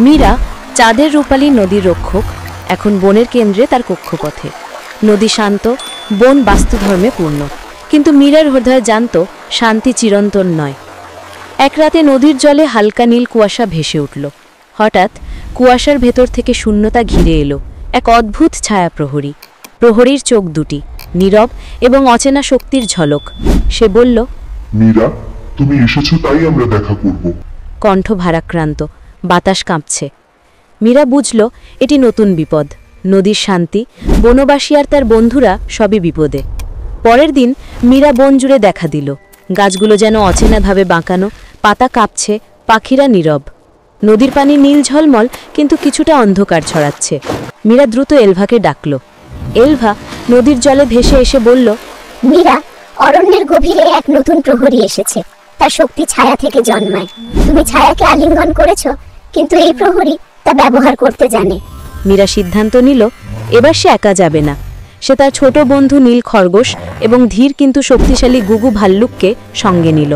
মীরা, চাঁদের রূপালী নদীর রক্ষক, এখন বনের কেন্দ্রে তার কক্ষপথে। নদী শান্ত, বন বাস্তুধর্মে পূর্ণ, কিন্তু মীরার হৃদয় জানত শান্তি চিরন্তন নয়। এক রাতে নদীর জলে হালকা নীল কুয়াশা ভেসে উঠল। হঠাৎ কুয়াশার ভেতর থেকে শূন্যতা ঘিরে এলো এক অদ্ভুত ছায়া প্রহরী। প্রহরীর চোখ দুটি নীরব এবং অচেনা শক্তির ঝলক। সে বলল, মীরা, তুমি এসেছো তাই আমরা দেখা করব। কণ্ঠ ভারাক্রান্ত, বাতাস কাঁপছে। মীরা বুঝল এটি নতুন বিপদ। নদীর শান্তি, বনবাসী আর তার বন্ধুরা সবই বিপদে। পরের দিন মীরা বন জুড়ে দেখা দিল। গাছগুলো যেন অচেনাভাবে বাঁকানো, পাতা কাঁপছে, পাখিরা নীরব। নদীর পানি নীল ঝলমল, কিন্তু কিছুটা অন্ধকার ছড়াচ্ছে। মীরা দ্রুত এলভাকে ডাকল। এলভা নদীর জলে ভেসে এসে বলল, মীরা, অরণ্যের গভীরে এক নতুন প্রহরী এসেছে। তার শক্তি ছায়া থেকে জন্মায়। তুমি ছায়াকে আলিঙ্গন করেছো, কিন্তু এই প্রহরী তা ব্যবহার করতে জানে। মীরা সিদ্ধান্ত নিল এবার সে একা যাবে না। সে তার ছোট বন্ধু নীল খরগোশ এবং ধীর কিন্তু শক্তিশালী গুগু ভাল্লুককে সঙ্গে নিল।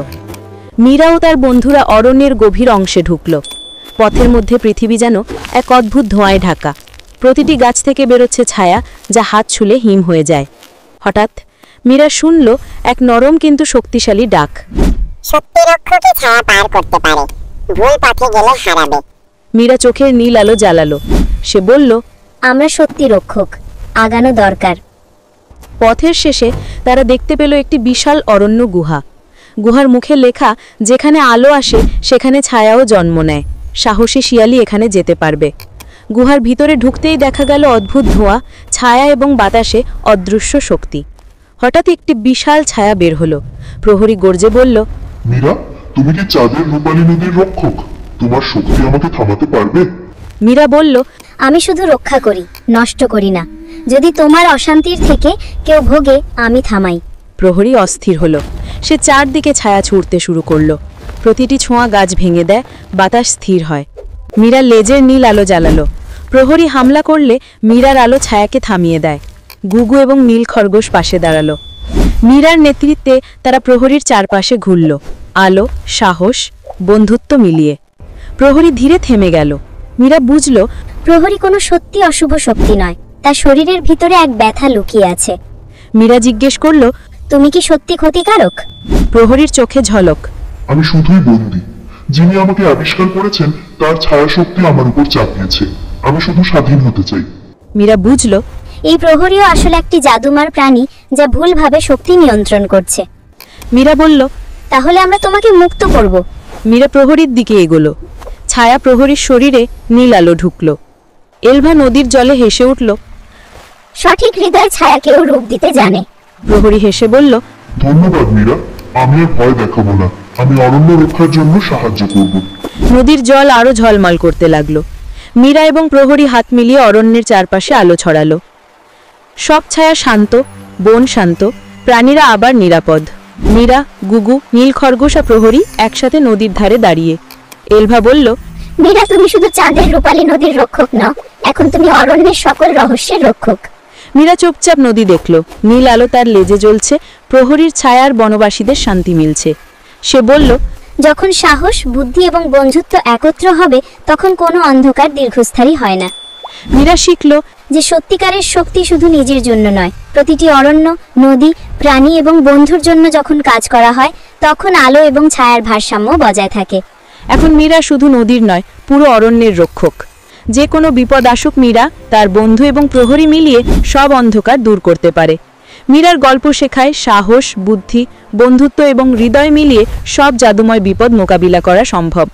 মীরা ও তার বন্ধুরা অরণ্যের গভীর অংশে ঢুকল। পথের মধ্যে পৃথিবী যেন এক অদ্ভুত ধোঁয়ায় ঢাকা। প্রতিটি গাছ থেকে বেরোচ্ছে ছায়া, যা হাত ছুলে হিম হয়ে যায়। হঠাৎ মীরা শুনল এক নরম কিন্তু শক্তিশালী ডাক। সত্যি রক্ষকই ছায়া পার করতে পারে, ভুল পথে গেলে হারাবে। মীরা চোখের নীল আলো জ্বালালো। সে বলল, আমরা সত্যি রক্ষক, আগানো দরকার। পথের শেষে তারা দেখতে পেল একটি বিশাল অরণ্য গুহা। গুহার মুখে লেখা, যেখানে আলো আসে সেখানে ছায়াও জন্ম নেয়। সাহসী শিয়ালি এখানে যেতে পারবে। গুহার ভিতরে ঢুকতেই দেখা গেল অদ্ভুত ধোঁয়া, ছায়া এবং বাতাসে অদৃশ্য শক্তি। হঠাৎ একটি বিশাল ছায়া বের হলো। প্রহরী গর্জে বলল, মীরা, তুমি কি চাঁদের রূপালী নদীর রক্ষক? তোমার শক্তি আমাকে থামাতে পারবে? মীরা বলল, আমি শুধু রক্ষা করি, নষ্ট করি না। যদি তোমার অশান্তির থেকে কেউ ভোগে, আমি থামাই। প্রহরী অস্থির হলো। সে চারদিকে ছায়া ছুঁড়তে শুরু করলো। প্রতিটি ছোঁয়া গাছ ভেঙে দেয়, বাতাস স্থির হয়। মীরা লেজের নীল আলো জ্বালালো। প্রহরী হামলা করলে মীরার আলো ছায়াকে থামিয়ে দেয়। গুগু এবং নীল খরগোশ পাশে দাঁড়ালো। মীরার নেতৃত্বে তারা প্রহরীর চারপাশে ঘুরল, আলো, সাহস, বন্ধুত্ব মিলিয়ে। প্রহরী ধীরে থেমে গেল। মীরা বুঝল প্রহরী কোনো সত্যি অশুভ শক্তি নয়, তার শরীরের ভিতরে এক ব্যথা লুকিয়ে আছে। মীরা জিজ্ঞেস করল, তুমি কি সত্যি ক্ষতিকারক? প্রহরীর চোখে ঝলক। আমি শুধুই বন্দী। যিনি আমাকে আবিষ্কার করেছেন তার ছায়া শক্তি আমার উপর চাপিয়েছে। আমি শুধু স্বাধীন হতে চাই। মীরা বুঝল এই প্রহরীও আসলে একটি জাদুমার প্রাণী, যা ভুলভাবে শক্তি নিয়ন্ত্রণ করছে। মীরা বলল, তাহলে আমরা তোমাকে মুক্ত করব। মীরা প্রহরীর দিকে এগোলো। ছায়া প্রহরীর শরীরে নীল আলো ঢুকল। এলভা নদীর জলে হেসে উঠল। সঠিক হৃদয় ছায়াকেও রূপ দিতে জানে। প্রহরী হেসে বলল, ধন্যবাদ মীরা, আমি আর ভয় দেখাবো না। আমি অরণ্য রক্ষার জন্য সাহায্য করব। নদীর জল আরো ঝলমল করতে লাগলো। মীরা এবং প্রহরী হাত মিলিয়ে অরণ্যের চারপাশে আলো ছড়ালো। সব ছায়া শান্ত, বন শান্ত, প্রাণীরা আবার নিরাপদ। মীরা, গুগু, নীল খরগোশ আর প্রহরী একসাথে নদীর ধারে দাঁড়িয়ে। এলভা বলল, মীরা, তুমি শুধু চাঁদের রূপালী নদীর রক্ষক নও, এখন তুমি অরণ্যের সকল রহস্যের রক্ষক। মীরা চুপচাপ নদী দেখল। নীল আলো তার লেজে জ্বলছে, প্রহরীর ছায়ার বনবাসীদের শান্তি মিলছে। সে বলল, যখন সাহস, বুদ্ধি এবং বন্ধুত্ব একত্র হবে, তখন কোনো অন্ধকার দীর্ঘস্থায়ী হয় না। মীরা শিখল যে সত্যিকারের শক্তি শুধু নিজের জন্য নয়, প্রতিটি অরণ্য, নদী, প্রাণী এবং বন্ধুর জন্য যখন কাজ করা হয়, তখন আলো এবং ছায়ার ভারসাম্য বজায় থাকে। এখন মীরা শুধু নদীর নয়, পুরো অরণ্যের রক্ষক। যে কোনো বিপদ আসুক, মীরা তার বন্ধু এবং প্রহরী মিলিয়ে সব অন্ধকার দূর করতে পারে। মীরার গল্প শেখায় সাহস, বুদ্ধি, বন্ধুত্ব এবং হৃদয় মিলিয়ে সব জাদুময় বিপদ মোকাবিলা করা সম্ভব।